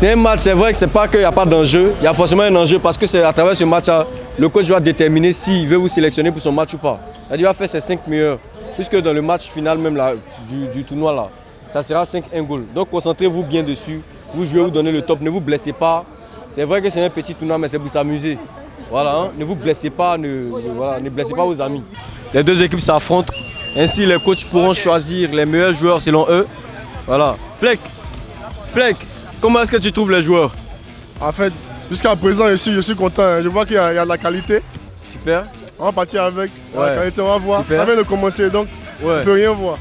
C'est un match, c'est vrai que c'est pas qu'il n'y a pas d'enjeu, il y a forcément un enjeu parce que c'est à travers ce match-là, le coach va déterminer s'il veut vous sélectionner pour son match ou pas. C'est-à-dire qu'il va faire ses 5 meilleurs, puisque dans le match final même là, du tournoi là, ça sera 5-1 goal. Donc concentrez-vous bien dessus, vous jouez, vous donnez le top, ne vous blessez pas. C'est vrai que c'est un petit tournoi, mais c'est pour s'amuser. Voilà, hein? Ne vous blessez pas, ne blessez pas vos amis. Les deux équipes s'affrontent, ainsi les coachs pourront choisir les meilleurs joueurs selon eux. Voilà. Fleck, comment est-ce que tu trouves les joueurs? En fait, jusqu'à présent, je suis content. Je vois qu'il y a de la qualité. Super. On va partir avec la qualité, on va voir. Super. Ça vient de commencer, donc on ne peut rien voir.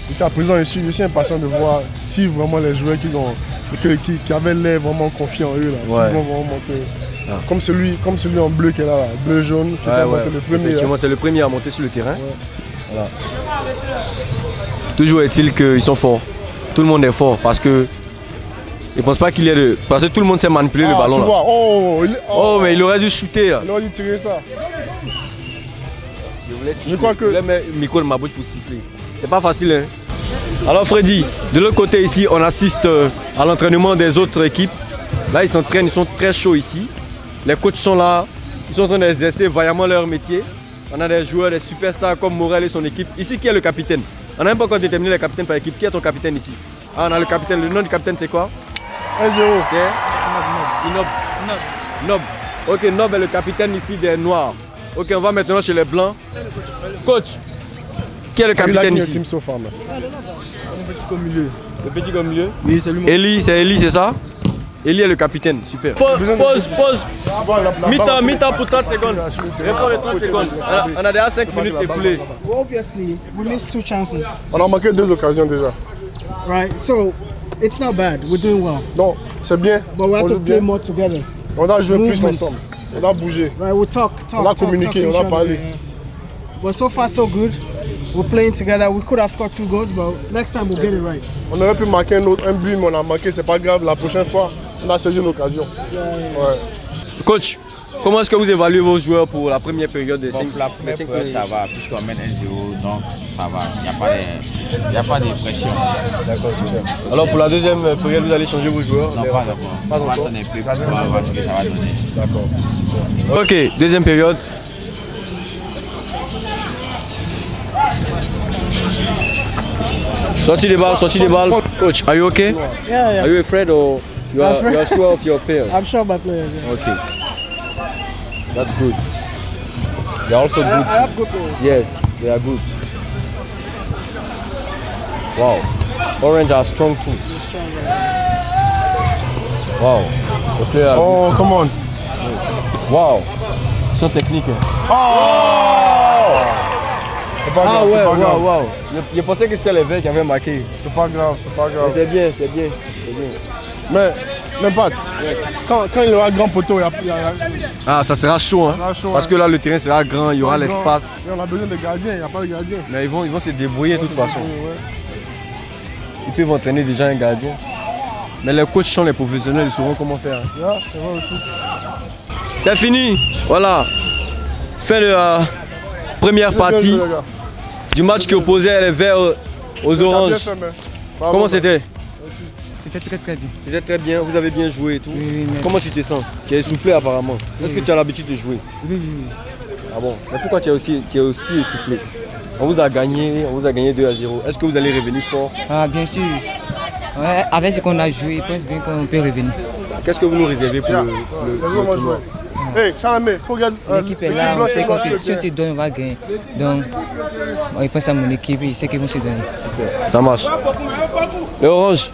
Jusqu'à présent, je suis impatient de voir si vraiment les joueurs qui avaient l'air vraiment confiants en eux, là, s'ils vont vraiment monter. Ah. Comme celui en bleu qui est là, bleu-jaune, qui va monter le premier. Effectivement, c'est le premier à monter sur le terrain. Voilà. Toujours est-il qu'ils sont forts. Tout le monde est fort parce que je ne pense pas qu'il y ait de... Parce que tout le monde sait manipuler le ballon. Tu vois, mais il aurait dû shooter là. Il aurait dû tirer ça. Je crois que... Je voulais mettre le micro de ma bouche pour siffler. C'est pas facile, hein. Alors Freddy, de l'autre côté ici, on assiste à l'entraînement des autres équipes. Là, ils s'entraînent, ils sont très chauds ici. Les coachs sont là, ils sont en train d'exercer vaillamment leur métier. On a des joueurs, des superstars comme Morel et son équipe. Ici, qui est le capitaine? On n'a même pas encore déterminé le capitaine par équipe. Qui est ton capitaine ici? Ah, on a le capitaine. Le nom du capitaine, c'est quoi? 1-0. C'est Nob. Ok, Nob est le capitaine ici des Noirs. Ok, on va maintenant chez les Blancs. Coach, qui est le capitaine ici? Le petit comme milieu. Le petit comme milieu? Oui, c'est lui. Eli, c'est ça? Eli est le capitaine, super. Pause. Mi-temps pour 30 secondes. Réponds les 30 secondes. On a déjà 5 minutes écoulées. Obviously, we missed 2 chances. On a manqué 2 occasions déjà. Right, so it's not bad. We're doing well. Non, c'est bien. But we have to play more together. On a joué plus ensemble. On a bougé. Right, we talk. On a communiqué, on a parlé. But so far so good. We're playing together. We could have scored 2 goals, but next time we'll get it right. On aurait pu marquer un but, mais on a manqué. C'est pas grave. La prochaine fois, on a saisi l'occasion. Ouais. Coach, comment est-ce que vous évaluez vos joueurs pour la première période des 5 La première période, ça va, puisqu'on mène 1-0, donc ça va. Il n'y a pas de pression. D'accord, super. Alors pour la deuxième période, vous allez changer vos joueurs? Non, pas encore. On va attendre un peu pour voir ce que ça va donner. D'accord, super. Ok, deuxième période. Sortie des balles. Coach, are you okay? Yeah. Are you afraid or you are sure of your players? I'm sure of my players. Yeah. Okay. That's good. They are also good. I have good players. Yes, they are good. Wow. Orange are strong too. Wow. The player are good. Come on. Wow. Ils sont techniques. Wow. Je pensais que c'était les verts qui avaient marqué. C'est pas grave. C'est bien. Mais, même pas. Quand il y aura grand poteau, Ah, ça sera chaud, hein. Parce que là, le terrain sera grand, il y aura l'espace. On a besoin de gardiens, il n'y a pas de gardien. Mais ils vont se débrouiller de toute façon. Ils peuvent entraîner déjà un gardien. Mais les coachs sont les professionnels, ils sauront comment faire. Yeah, c'est vrai aussi. C'est fini. Voilà. Fin de la première partie du match qui opposait les verts aux oranges. Comment c'était? C'était très bien. C'était très bien, vous avez bien joué et tout. Oui, comment tu te sens? Tu es essoufflé apparemment. Est-ce que tu as l'habitude de jouer? Oui. Ah bon? Mais pourquoi tu es aussi essoufflé? On vous a gagné 2-0. Est-ce que vous allez revenir fort? Ah, bien sûr. Ouais, avec ce qu'on a joué, je pense bien qu'on peut revenir. Qu'est-ce que vous nous réservez pour le tournoi? Hey, Chalamé, faut regarder. L'équipe est là, on sait qu'on se donne, on va gagner. Donc, je pense à mon équipe, je sais qu'ils vont se donner. Super, ça marche. Le orange,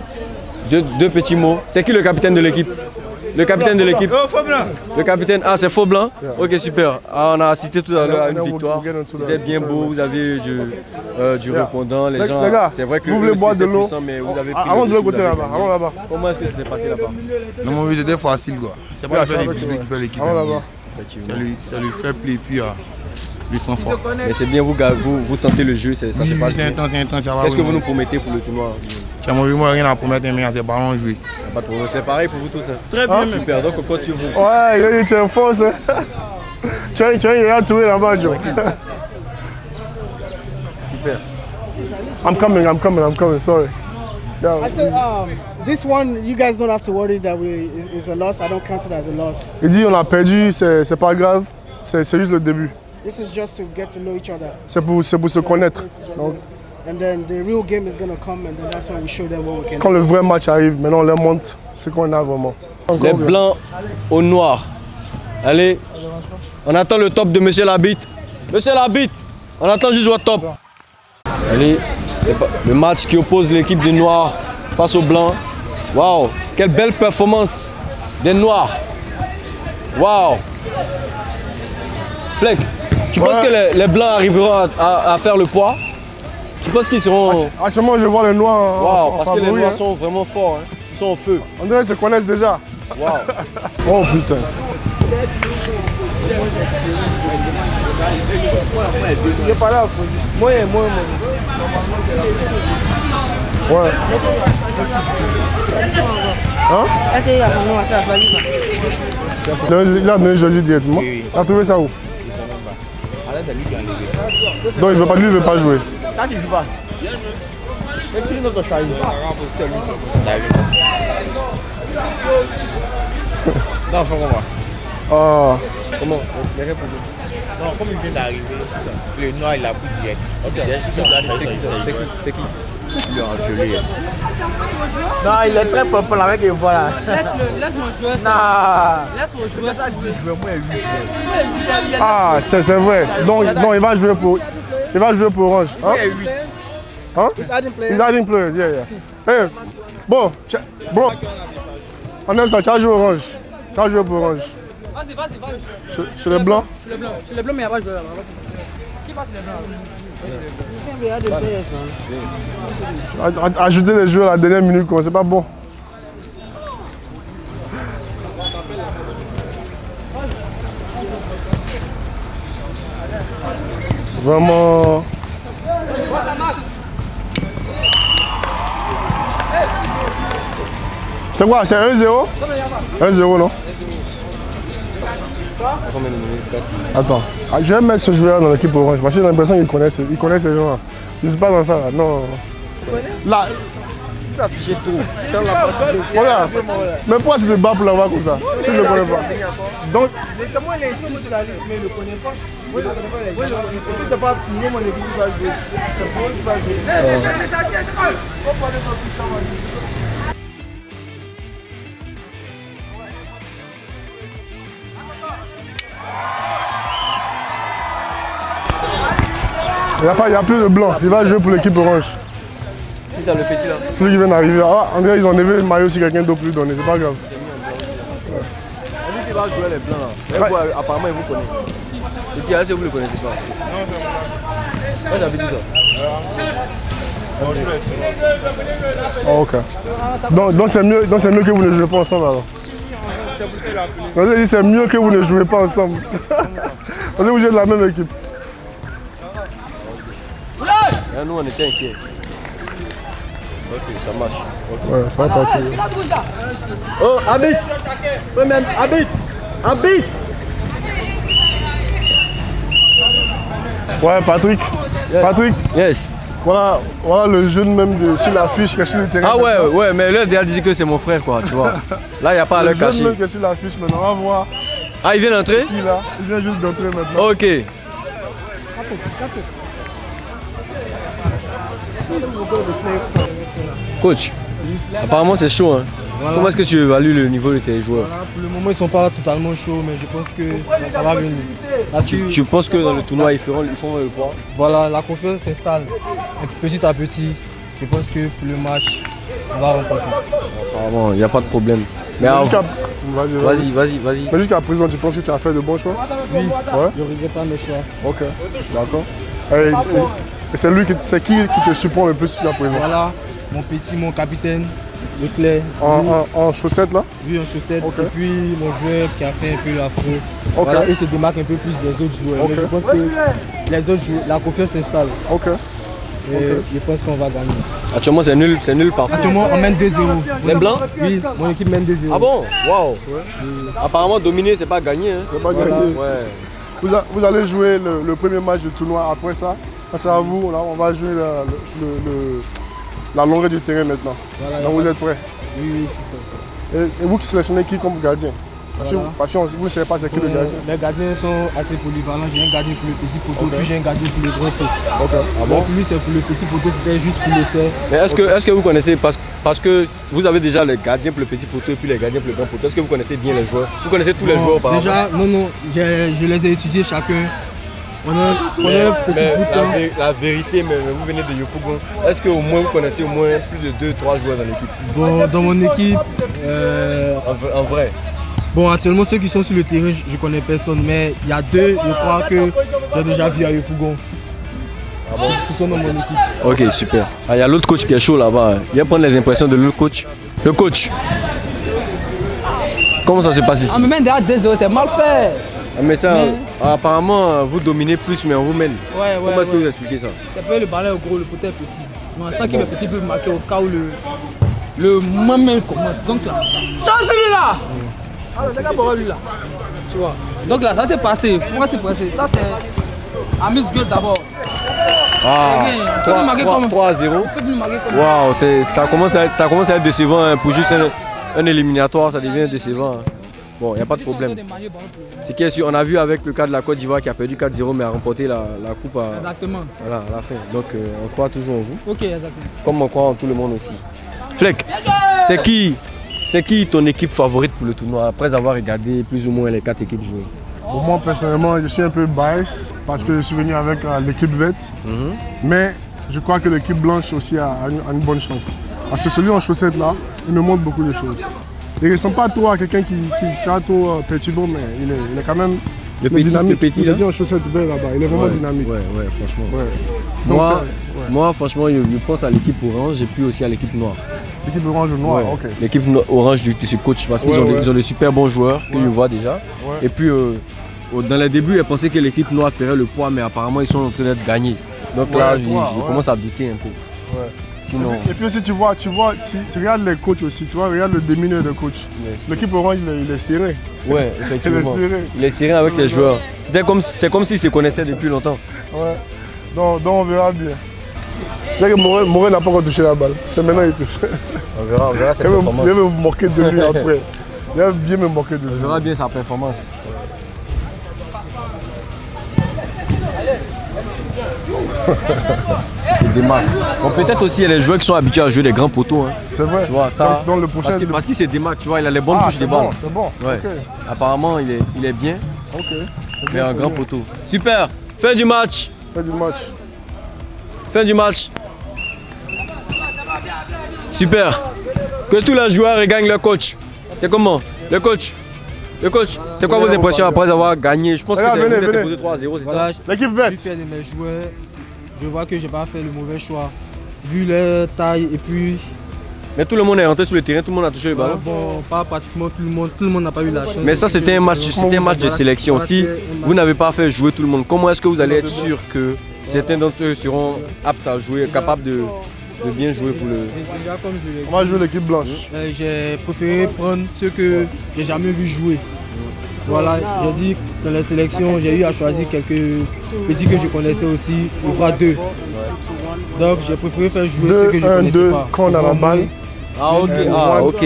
deux petits mots. C'est qui le capitaine de l'équipe? Le capitaine de l'équipe. Le capitaine, c'est Faux Blanc. Ok, super. Ah, on a assisté tout à l'heure à une victoire. C'était bien beau, vous avez eu du répondant. Les gens, c'est vrai que vous voulez boire de l'eau, mais vous avez pris avant de l'autre côté là-bas. Comment est-ce que ça s'est passé là-bas? Non, mon c'était facile quoi. C'est pas le faire des publics qui fait l'équipe. Ça lui fait plaisir puis ils sont forts. Mais c'est bien, vous sentez le jeu, ça se passe bien. C'est intense. Qu'est-ce que vous nous promettez pour le tournoi? Tiens, moi, rien à promettre, mais c'est ballon joué. Pas de problème, c'est pareil pour vous tous. Très bien, super. Donc, on continue. Ouais, tu es force. Tu as trouvé là-bas, Joe. Super. I'm coming, sorry. I said, this one, you guys don't have to worry that it's a loss. I don't count it as a loss. Il dit on a perdu, c'est pas grave, c'est juste le début. This is just to get to know each other. C'est pour se connaître. Donc, and then the real game is going to come and then that's when we show them what we can do. Quand le vrai match arrive, maintenant on leur montre ce qu'on a vraiment. Les blancs au noir. Allez, on attend le top de Monsieur Labitte. Monsieur Labitte, on attend juste votre top. Allez, le match qui oppose l'équipe des noirs face aux blancs. Waouh, quelle belle performance des noirs. Waouh. Fleck, tu penses que les blancs arriveront à faire le poids? Tu penses qu'ils seront... Actuellement, je vois les noirs. Waouh, parce que les noirs sont vraiment forts. Hein. Ils sont au feu. On dirait qu'ils se connaissent déjà. Waouh. Oh putain. Il est pas là, moi. Ouais. Hein? Il a donné Josie directement. Il a trouvé ça où? Donc lui il veut pas jouer. Non, faut comment? Ah. Comment? Non, comme il vient d'arriver, le noir il a pris direct. C'est qui? Il a engueulé. Non, il est très populaire avec les voix là. Laisse-moi jouer ça. Non. Laisse-moi jouer ça. Ah, c'est vrai. Donc il va jouer pour Orange. Hein? Hein? He's adding players, yeah. Hey, bon, bro. On aime ça, tu as joué Orange. Tu as joué pour Orange. Vas-y. Chez les blancs? Chez les blancs, mais il n'y a pas de joueur là-bas. Qui passe les blancs? Ajouter les joueurs à la dernière minute, c'est pas bon. Vraiment. C'est quoi? C'est 1-0? 1-0, non? Attends, je vais mettre ce joueur dans l'équipe Orange parce que j'ai l'impression qu'il connaît ces gens-là. Je ne suis pas dans ça là, non. Là, tu as affiché tout. Regarde, mais pourquoi tu te bats pour l'avoir comme ça? Si je ne le connais pas. Donc, c'est moi l'inscription de la liste, mais il ne le connaît pas. Moi je ne connais pas les gens. C'est pas mon équipe qui va jouer. C'est moi qui va jouer. il n'y a plus de blanc, il va jouer pour l'équipe Orange. Qui ça le fait là? Celui qui vient d'arriver. Ah, en vrai, ils ont enlevé le maillot si quelqu'un d'autre lui donner, c'est pas grave. Lui qui va jouer les blancs là. Ouais. Vous, apparemment, il vous connaît. Et qui est là si vous ne le connaissez pas? Non, j'avais dit ça. Oh, ok. Donc c'est mieux que vous ne jouez pas ensemble alors. C'est mieux que vous ne jouez pas ensemble. Parce que vous jouez de la même équipe. Et nous on était inquiets. Ok, ça marche. Okay. Ouais, ça va passer. Oh, Abid! Abid! Ouais, Patrick. Yes. Patrick. Yes. Voilà le jeune même sur l'affiche qui est sur le terrain. Ah ouais, mais là, il a dit que c'est mon frère, quoi, tu vois. Là, il n'y a pas à le cacher. Le jeune même qui est sur l'affiche maintenant, on va voir. Ah, il vient d'entrer? Il vient juste d'entrer maintenant. Ok. Coach, apparemment c'est chaud, hein. Voilà. Comment est-ce que tu évalues le niveau de tes joueurs? Voilà, pour le moment ils ne sont pas totalement chauds, mais je pense que ça va venir. Tu penses que dans le tournoi ils font le poids? Voilà, la confiance s'installe petit à petit. Je pense que pour le match, on va remporter. Apparemment, il n'y a pas de problème. Mais vas-y. Mais jusqu'à présent, tu penses que tu as fait de bons choix? Oui, ouais. Je ne regrette pas mes choix. Ok, d'accord. Et c'est qui te supporte le plus jusqu'à présent? Voilà, mon capitaine, Leclerc. En chaussettes là? Oui, en chaussettes. Okay. Et puis mon joueur qui a fait un peu l'afro. Okay. Voilà, il se démarque un peu plus des autres joueurs. Okay. Mais je pense que les autres joueurs, la confiance s'installe. Ok. Et je pense qu'on va gagner. Actuellement c'est nul partout. Actuellement on mène 2-0. Les blancs? Oui, mon équipe mène 2-0. Ah bon? Waouh! Apparemment dominer c'est pas gagner. Hein. C'est pas gagner. Ouais. Vous allez jouer le premier match du tournoi après ça. C'est à vous, là, on va jouer la longueur du terrain maintenant. Voilà, donc vous êtes prêts? Oui, super. Et vous qui sélectionnez qui comme gardien? Voilà. Parce que vous ne savez pas c'est qui le gardien. Les gardiens sont assez polyvalents. J'ai un gardien pour le petit poteau, puis j'ai un gardien pour le grand poteau. Donc lui c'est pour le petit poteau, c'était juste pour l'essai. Mais est-ce que vous connaissez, parce que vous avez déjà les gardiens pour le petit poteau et puis les gardiens pour le grand poteau, est-ce que vous connaissez bien les joueurs? Vous connaissez tous les joueurs par Déjà, non, je les ai étudiés chacun. On a un petit bout de temps. La vérité, mais vous venez de Yopougon, est-ce que au moins vous connaissez au moins plus de 2-3 joueurs dans l'équipe? Bon, dans mon équipe, En vrai. bon, actuellement ceux qui sont sur le terrain, je connais personne, mais il y a deux, je crois que j'ai déjà vu à Yopougon. Qui sont dans mon équipe. Ok, super. Il y a l'autre coach qui est chaud là-bas. Viens prendre les impressions de l'autre coach. Le coach, comment ça se passe ici? Ah, mais même derrière 2-0, c'est mal fait. Mais ça, apparemment, vous dominez plus, mais on vous mène. Ouais. Comment est-ce que vous expliquez ça? Ça peut le ballon au gros, le poteau est petit. Non, ça qui est petit peut marquer au cas où le moment commence. Donc là, change celui-là. Ah, c'est qu'à lui là. Tu vois. Donc là, ça s'est passé. Pourquoi c'est passé? Ça c'est amuse-gueule d'abord. Ah, 3-0. Waouh, ça commence à être décevant hein. Pour juste un éliminatoire, ça devient décevant. Hein. Bon, il n'y a pas de problème. C'est qui est sûr, on a vu avec le cas de la Côte d'Ivoire qui a perdu 4-0 mais a remporté la coupe à la fin. Donc on croit toujours en vous. Ok, exactement. Comme on croit en tout le monde aussi. Fleck, c'est qui ton équipe favorite pour le tournoi après avoir regardé plus ou moins les 4 équipes jouées? Bon, moi personnellement, je suis un peu bias parce que je suis venu avec l'équipe verte. Mais je crois que l'équipe blanche aussi a une bonne chance. Parce que celui en chaussettes là, il me montre beaucoup de choses. Il ne ressemble pas trop à quelqu'un qui sera trop perturbant, mais il est quand même dynamique. Le petit là? Il est en chaussettes vertes là-bas, il est vraiment dynamique. Ouais, franchement. Ouais. Donc, moi, franchement, je pense à l'équipe orange et puis aussi à l'équipe noire. L'équipe orange ou noire, ok. L'équipe orange de ce coach parce qu'ils ont des super bons joueurs que je vois déjà. Ouais. Et puis, dans les débuts, ils pensaient que l'équipe noire ferait le poids, mais apparemment, ils sont en train d'être gagnés. Donc là, je commence à douter un peu. Ouais. Sinon... Et puis aussi, tu regardes les coachs aussi, tu vois, regarde le démineur de coach. L'équipe orange, il est serré. Ouais, effectivement. Il est serré avec ses joueurs. C'est comme s'ils se connaissaient depuis longtemps. Ouais. Donc on verra bien. C'est que Morel n'a pas encore touché la balle. C'est maintenant qu'il touche. On verra ses performances. Il va me moquer de lui après. Il va bien me moquer de lui. On verra bien sa performance. C'est des marques. Bon, peut-être aussi il y a les joueurs qui sont habitués à jouer les grands poteaux. Hein. C'est vrai. Tu vois, ça, dans le prochain parce qu'il se démarque, tu vois, il a les bonnes touches des balles. C'est bon. Ouais. Okay. Apparemment, il est bien. Ok. Mais un grand poteau. Super. Fin du match. Fin du match. Super. Que tous les joueurs regagnent leur coach. C'est comment? Le coach, c'est quoi vos impressions après avoir gagné? Je pense que vous êtes déposé 3-0, c'est ça? L'équipe verte. Je suis fier de mes joueurs. Je vois que je n'ai pas fait le mauvais choix. Vu leur taille et puis... Mais tout le monde est rentré sur le terrain, tout le monde a touché le ballon. Bon, pas pratiquement tout le monde n'a pas eu la chance. Mais ça c'était un match de sélection. Si vous n'avez pas fait jouer tout le monde, comment est-ce que vous allez être sûr que certains d'entre eux seront aptes à jouer, capables de bien jouer pour le... Déjà, comme je l'ai dit, on va jouer l'équipe blanche. J'ai préféré prendre ceux que j'ai jamais vu jouer. Voilà, j'ai dit dans la sélection, j'ai eu à choisir quelques petits que je connaissais aussi, je crois 2. Donc j'ai préféré faire jouer ceux que je connaissais pas. Quand on a la balle. Ok,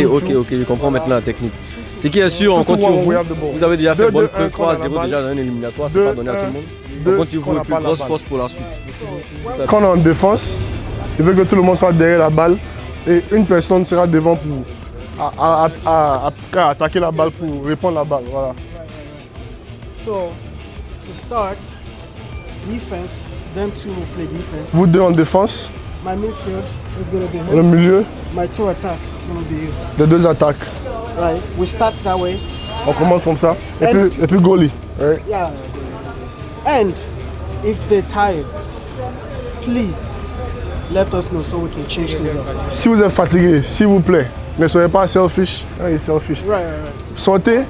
je comprends maintenant la technique. Ce qui est sûr, on compte sur vous. Vous avez déjà fait bonne preuve 3-0 déjà dans un éliminatoire, c'est pas donné à tout le monde. On compte sur vous et plus grosse force pour la suite. Quand on est en défense, il veut que tout le monde soit derrière la balle et une personne sera devant pour attaquer la balle, pour répondre à la balle. Voilà. So, to start, defense, them two will play defense. Vous deux en défense. My midfield is going to be Le milieu. My two attack is going to be you. Les deux attaques. Right, we start that way. On commence comme ça. Et puis goalie. Right? Yeah. And if they're tired, please let us know so we can change things up. Si vous êtes fatigué, s'il vous plaît, ne soyez pas selfish. Il est selfish. Right. Sortez,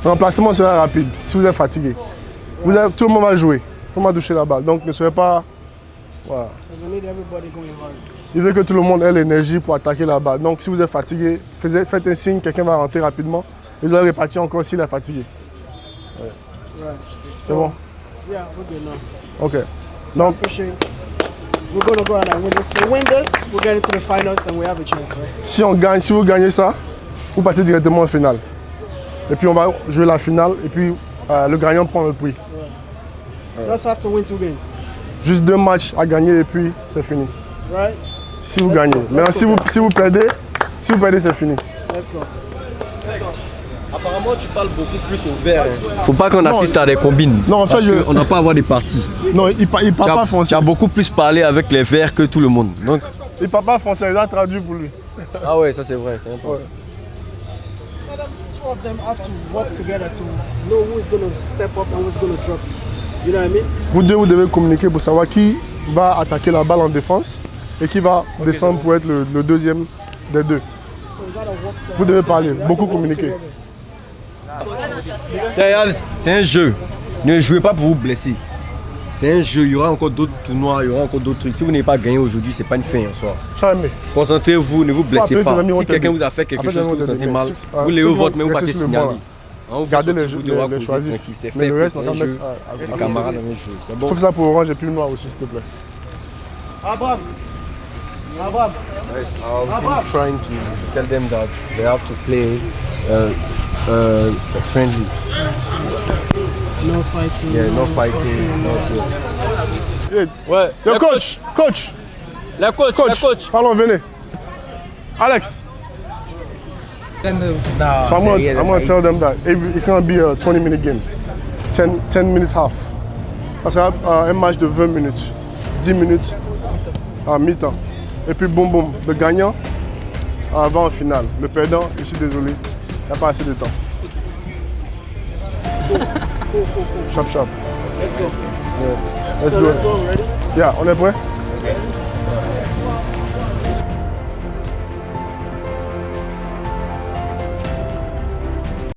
remplacement sera rapide. Si vous êtes fatigué, tout le monde va jouer. Tout le monde va toucher la balle. Donc ne soyez pas... Voilà. Il veut que tout le monde ait l'énergie pour attaquer la balle. Donc si vous êtes fatigué, faites un signe, quelqu'un va rentrer rapidement. Et vous allez répartir encore s'il est fatigué. Ouais. Right. C'est bon? Yeah, we're good now. Ok. Donc, we're going to go out and win this. We win this, we'll get into the finals and we have a chance, right? Si on gagne, si vous gagnez ça, vous partez directement en finale. Et puis on va jouer la finale et puis le gagnant prend le prix. You just have to win 2 games. Juste 2 matchs à gagner et puis c'est fini. Right? Si vous gagnez. Maintenant si vous perdez, c'est fini. Let's go. Apparemment, tu parles beaucoup plus au vert. Faut pas qu'on assiste à des combines. Non, en fait, on n'a pas à avoir des parties. Non, il parle pas français. Tu as beaucoup plus parlé avec les verts que tout le monde. Donc... Il parle pas français, il a traduit pour lui. Ah ouais, ça c'est vrai, c'est important. Ouais. Two of them have to work together to know who is going to step up and who is going to drop. You know what I mean? Vous deux, vous devez communiquer pour savoir qui va attaquer la balle en défense et qui va descendre pour être le deuxième des deux. Vous devez parler, beaucoup communiquer. C'est un jeu. Ne jouez pas pour vous blesser. C'est un jeu. Il y aura encore d'autres tournois, il y aura encore d'autres trucs. Si vous n'avez pas gagné aujourd'hui, c'est pas une fin en soi. Concentrez-vous, ne vous blessez pas. Si quelqu'un vous a fait quelque chose que vous sentez mal, vous levez votre main, vous partez signaler. Gardez les choisis. C'est fait pour un jeu. Les camarades dans un jeu. C'est bon. Sauf ça pour orange et puis noir aussi, s'il te plaît. Abraham. Guys, I've been trying to tell them that they have to play friendly. No fighting. Yeah, no fighting. Ouais. Yo, coach. La coach. Pardon, venez. Alex. So I'm gonna tell them that it's gonna be a 20-minute game. 10 minutes half. Parce que un match de 20 minutes. 10 minutes à mi-temps. Et puis boum boum, le gagnant va en finale. Le perdant, je suis désolé, il n'y a pas assez de temps. Chop chop. Let's go. Yeah. Let's So do let's it. go, ready? Yeah, on est prêt? Yes.